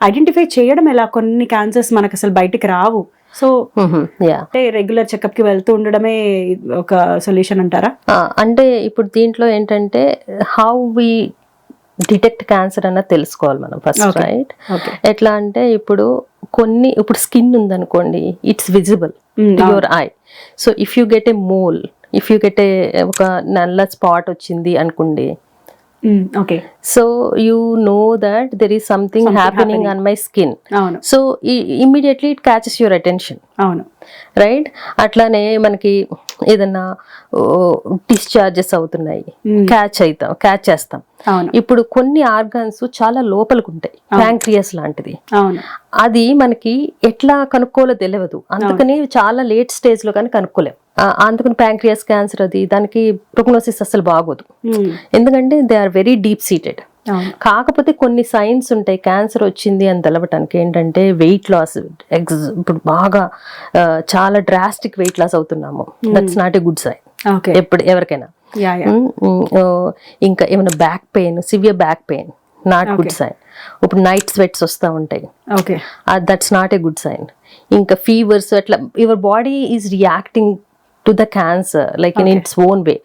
Identify చేయడం ఎలా? కొన్ని క్యాన్సర్స్ మనకు అసలు బయటికి రావు. సో అంటే రెగ్యులర్ చెకప్ కి వెళ్తూ ఉండడమే ఒక సొల్యూషన్ అంటారా? అంటే ఇప్పుడు దీంట్లో ఏంటంటే హౌ వి డిటెక్ట్ క్యాన్సర్ అన్నది తెలుసుకోవాలి మనం ఫస్ట్, రైట్? ఎట్లా అంటే ఇప్పుడు స్కిన్ ఉందనుకోండి, it's visible to your eye. So if you get a mole, if you get a ఒక నల్ల స్పాట్ వచ్చింది అనుకోండి, okay, so you know that there is something happening on my skin. అవును. So immediately it catches your attention, అవును, right? అట్లానే మనకి ఏదన్నా discharges అవుతున్నాయి, క్యాచ్ చేస్తాం. ఇప్పుడు కొన్ని ఆర్గాన్స్ చాలా లోపలికి ఉంటాయి, ప్యాంక్రియాస్ లాంటిది. అది మనకి ఎట్లా కనుక్కోలో తెలియదు, అందుకని చాలా లేట్ స్టేజ్ లో కానీ కనుక్కోలేం. అందుకని ప్యాంక్రియాస్ క్యాన్సర్ అది దానికి ప్రోగ్నోసిస్ అసలు బాగోదు, ఎందుకంటే they are very deep seated. కాకపోతే కొన్ని సైన్స్ ఉంటాయి క్యాన్సర్ వచ్చింది అని తెలవటానికి. ఏంటంటే వెయిట్ లాస్, ఇప్పుడు బాగా చాలా డ్రాస్టిక్ వెయిట్ లాస్ అవుతున్నాము, that's not a good sign ఎప్పుడు ఎవరికైనా. ఇంకా ఏమైనా back pain, severe back pain, not good sign. ఇప్పుడు నైట్ స్వెట్స్ వస్తూ ఉంటాయి, that's not a good sign. ఇంకా ఫీవర్స్, అట్లా your body is reacting to the cancer like in its own way.